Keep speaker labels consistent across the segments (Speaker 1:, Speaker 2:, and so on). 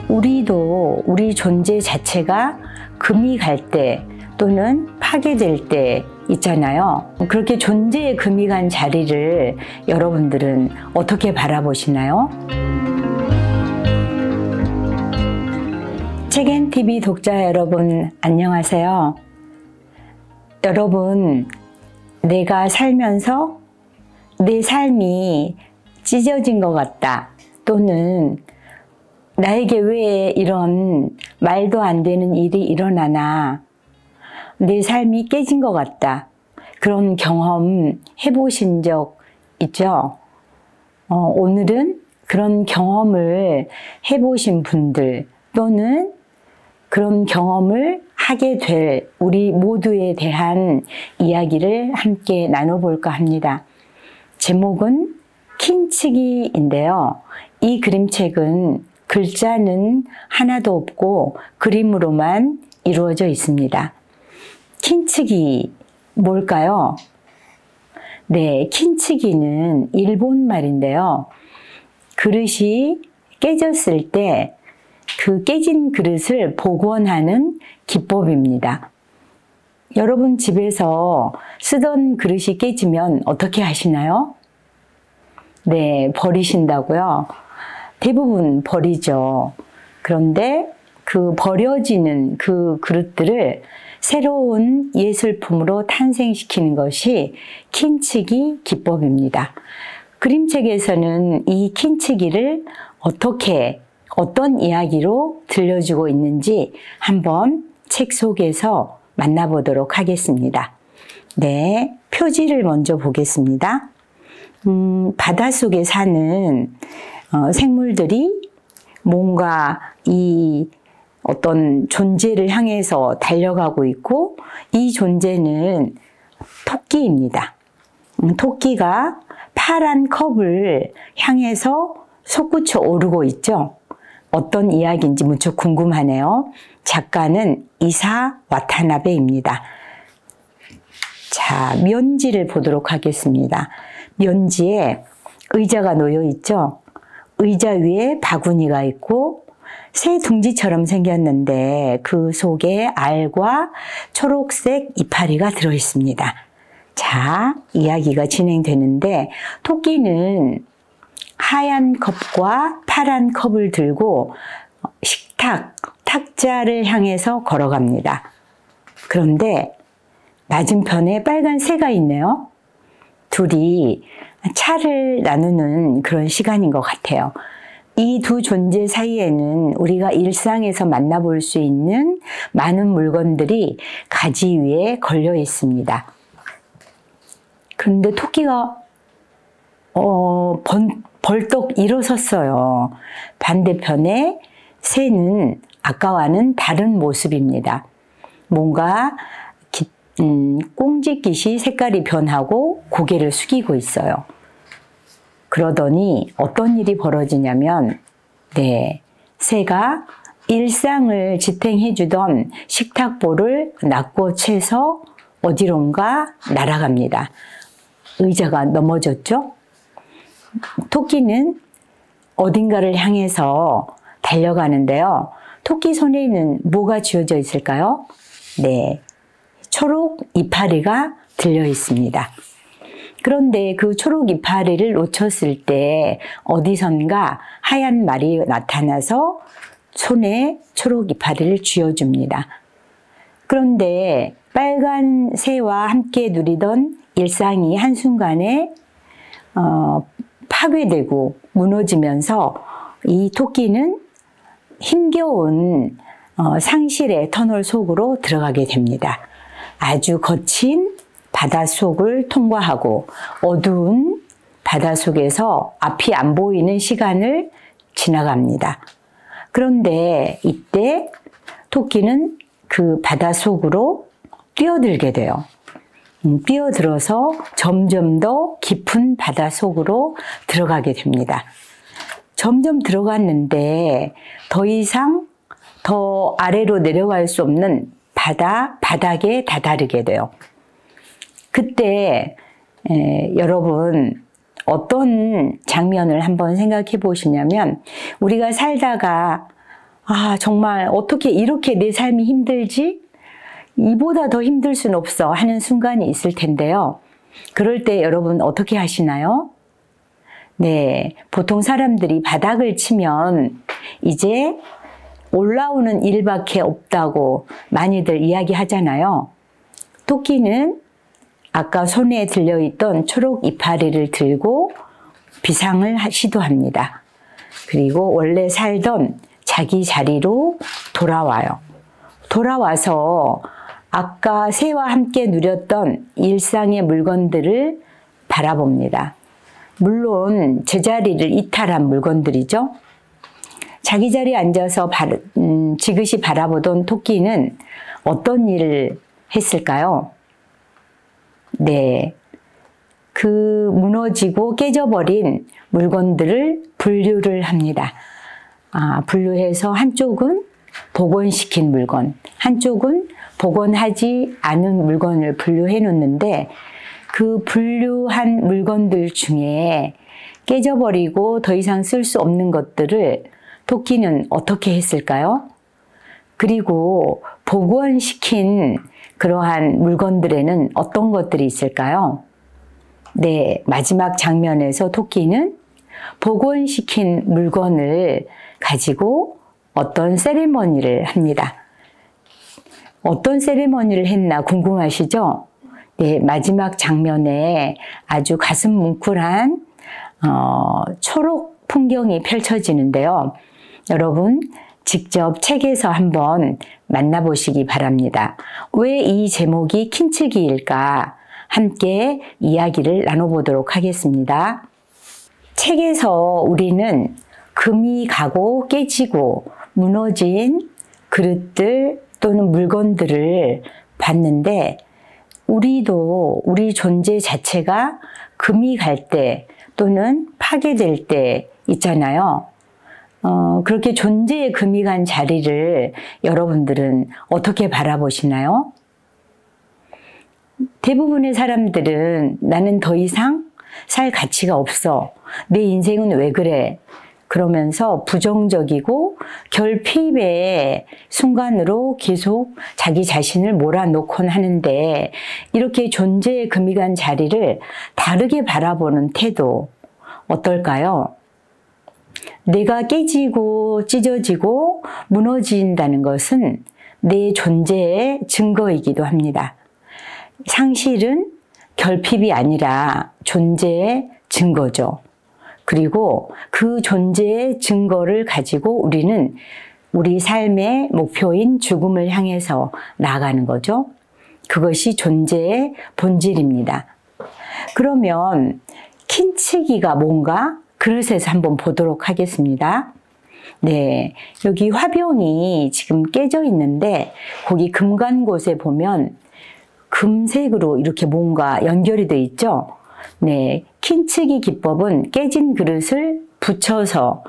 Speaker 1: 우리도 우리 존재 자체가 금이 갈 때 또는 파괴될 때 있잖아요. 그렇게 존재의 금이 간 자리를 여러분들은 어떻게 바라보시나요? 책앤TV 독자 여러분, 안녕하세요. 여러분, 내가 살면서 내 삶이 찢어진 것 같다, 또는 나에게 왜 이런 말도 안 되는 일이 일어나나, 내 삶이 깨진 것 같다, 그런 경험 해보신 적 있죠? 오늘은 그런 경험을 해보신 분들 또는 그런 경험을 하게 될 우리 모두에 대한 이야기를 함께 나눠볼까 합니다. 제목은 킨치기인데요. 이 그림책은 글자는 하나도 없고 그림으로만 이루어져 있습니다. 킨치기, 뭘까요? 네, 킨치기는 일본 말인데요. 그릇이 깨졌을 때 그 깨진 그릇을 복원하는 기법입니다. 여러분 집에서 쓰던 그릇이 깨지면 어떻게 하시나요? 네, 버리신다고요? 대부분 버리죠. 그런데 그 버려지는 그 그릇들을 새로운 예술품으로 탄생시키는 것이 킨치기 기법입니다. 그림책에서는 이 킨치기를 어떤 이야기로 들려주고 있는지 한번 책 속에서 만나보도록 하겠습니다. 네, 표지를 먼저 보겠습니다. 바닷속에 사는 생물들이 뭔가 이 어떤 존재를 향해서 달려가고 있고, 이 존재는 토끼입니다. 토끼가 파란 컵을 향해서 솟구쳐 오르고 있죠. 어떤 이야기인지 무척 궁금하네요. 작가는 이사 와타나베입니다. 자, 면지를 보도록 하겠습니다. 면지에 의자가 놓여 있죠. 의자 위에 바구니가 있고 새 둥지처럼 생겼는데 그 속에 알과 초록색 이파리가 들어 있습니다. 자, 이야기가 진행되는데 토끼는 하얀 컵과 파란 컵을 들고 탁자를 향해서 걸어갑니다. 그런데 맞은편에 빨간 새가 있네요. 둘이 차를 나누는 그런 시간인 것 같아요. 이 두 존재 사이에는 우리가 일상에서 만나볼 수 있는 많은 물건들이 가지 위에 걸려 있습니다. 그런데 토끼가 벌떡 일어섰어요. 반대편에 새는 아까와는 다른 모습입니다. 뭔가 꽁지깃이 색깔이 변하고 고개를 숙이고 있어요. 그러더니 어떤 일이 벌어지냐면, 네, 새가 일상을 지탱해 주던 식탁보를 낚고 채서 어디론가 날아갑니다. 의자가 넘어졌죠? 토끼는 어딘가를 향해서 달려가는데요. 토끼 손에는 뭐가 쥐어져 있을까요? 네, 초록 이파리가 들려 있습니다. 그런데 그 초록 이파리를 놓쳤을 때 어디선가 하얀 말이 나타나서 손에 초록 이파리를 쥐어줍니다. 그런데 빨간 새와 함께 누리던 일상이 한순간에 파괴되고 무너지면서 이 토끼는 힘겨운 상실의 터널 속으로 들어가게 됩니다. 아주 거친 바닷속을 통과하고 어두운 바닷속에서 앞이 안 보이는 시간을 지나갑니다. 그런데 이때 토끼는 그 바닷속으로 뛰어들게 돼요. 뛰어들어서 점점 더 깊은 바닷속으로 들어가게 됩니다. 점점 들어갔는데 더 이상 더 아래로 내려갈 수 없는 바닥에 다다르게 돼요. 그때 여러분 어떤 장면을 한번 생각해 보시냐면, 우리가 살다가 아, 정말 어떻게 이렇게 내 삶이 힘들지? 이보다 더 힘들 순 없어 하는 순간이 있을 텐데요. 그럴 때 여러분 어떻게 하시나요? 네, 보통 사람들이 바닥을 치면 이제 올라오는 일밖에 없다고 많이들 이야기하잖아요. 토끼는 아까 손에 들려있던 초록 이파리를 들고 비상을 시도합니다. 그리고 원래 살던 자기 자리로 돌아와요. 돌아와서 아까 새와 함께 누렸던 일상의 물건들을 바라봅니다. 물론 제자리를 이탈한 물건들이죠. 자기 자리에 앉아서 지그시 바라보던 토끼는 어떤 일을 했을까요? 네, 그 무너지고 깨져버린 물건들을 분류를 합니다. 분류해서 한쪽은 복원시킨 물건, 한쪽은 복원하지 않은 물건을 분류해 놓는데 그 분류한 물건들 중에 깨져버리고 더 이상 쓸 수 없는 것들을 토끼는 어떻게 했을까요? 그리고 복원시킨 그러한 물건들에는 어떤 것들이 있을까요? 네, 마지막 장면에서 토끼는 복원시킨 물건을 가지고 어떤 세리머니를 합니다. 어떤 세리머니를 했나 궁금하시죠? 네, 마지막 장면에 아주 가슴 뭉클한 초록 풍경이 펼쳐지는데요. 여러분 직접 책에서 한번 만나보시기 바랍니다. 왜 이 제목이 킨츠기일까? 함께 이야기를 나눠보도록 하겠습니다. 책에서 우리는 금이 가고 깨지고 무너진 그릇들 또는 물건들을 봤는데 우리도 우리 존재 자체가 금이 갈 때 또는 파괴될 때 있잖아요. 그렇게 존재의 금이 간 자리를 여러분들은 어떻게 바라보시나요? 대부분의 사람들은 나는 더 이상 살 가치가 없어. 내 인생은 왜 그래? 그러면서 부정적이고 결핍의 순간으로 계속 자기 자신을 몰아놓곤 하는데 이렇게 존재의 금이 간 자리를 다르게 바라보는 태도 어떨까요? 내가 깨지고 찢어지고 무너진다는 것은 내 존재의 증거이기도 합니다. 상실은 결핍이 아니라 존재의 증거죠. 그리고 그 존재의 증거를 가지고 우리는 우리 삶의 목표인 죽음을 향해서 나아가는 거죠. 그것이 존재의 본질입니다. 그러면 킨츠기가 뭔가 그릇에서 한번 보도록 하겠습니다. 네, 여기 화병이 지금 깨져 있는데 거기 금간 곳에 보면 금색으로 이렇게 뭔가 연결이 돼 있죠. 네, 킨츠기 기법은 깨진 그릇을 붙여서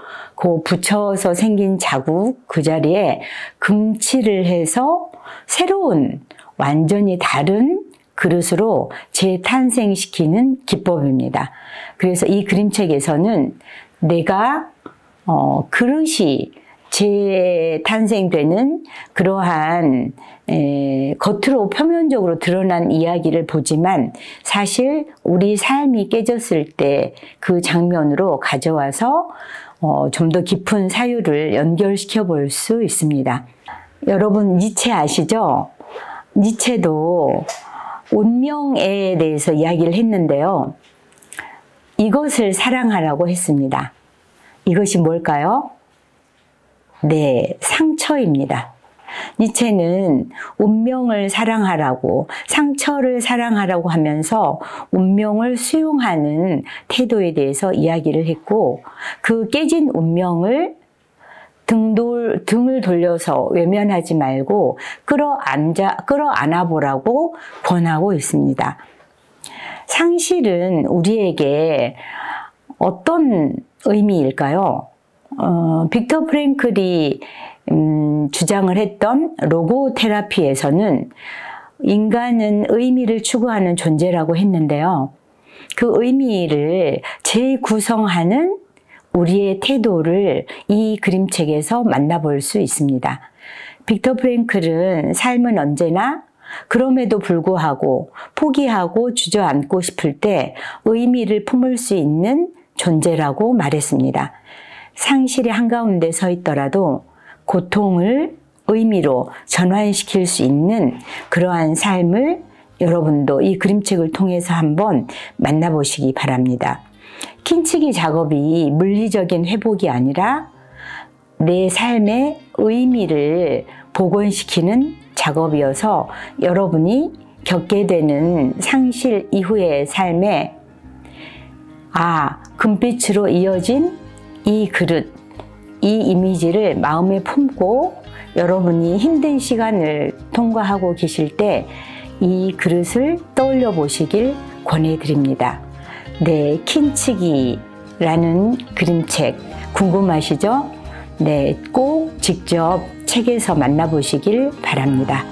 Speaker 1: 생긴 자국 그 자리에 금칠을 해서 새로운 완전히 다른 그릇으로 재탄생시키는 기법입니다. 그래서 이 그림책에서는 내가 그릇이 재탄생되는 그러한 겉으로 표면적으로 드러난 이야기를 보지만 사실 우리 삶이 깨졌을 때 그 장면으로 가져와서 좀 더 깊은 사유를 연결시켜 볼 수 있습니다. 여러분 니체 아시죠? 니체도 운명에 대해서 이야기를 했는데요. 이것을 사랑하라고 했습니다. 이것이 뭘까요? 네, 상처입니다. 니체는 운명을 사랑하라고, 상처를 사랑하라고 하면서 운명을 수용하는 태도에 대해서 이야기를 했고, 그 깨진 운명을 등을 돌려서 외면하지 말고 끌어안아 보라고 권하고 있습니다. 상실은 우리에게 어떤 의미일까요? 빅터 프랭클이 주장을 했던 로고 테라피에서는 인간은 의미를 추구하는 존재라고 했는데요. 그 의미를 재구성하는 우리의 태도를 이 그림책에서 만나볼 수 있습니다. 빅터 프랭클은 삶은 언제나 그럼에도 불구하고 포기하고 주저앉고 싶을 때 의미를 품을 수 있는 존재라고 말했습니다. 상실의 한가운데 서 있더라도 고통을 의미로 전환시킬 수 있는 그러한 삶을 여러분도 이 그림책을 통해서 한번 만나보시기 바랍니다. 킨치기 작업이 물리적인 회복이 아니라 내 삶의 의미를 복원시키는 작업이어서 여러분이 겪게 되는 상실 이후의 삶에 금빛으로 이어진 이 그릇, 이 이미지를 마음에 품고 여러분이 힘든 시간을 통과하고 계실 때 이 그릇을 떠올려 보시길 권해드립니다. 네, 킨치기라는 그림책 궁금하시죠? 네, 꼭 직접 책에서 만나보시길 바랍니다.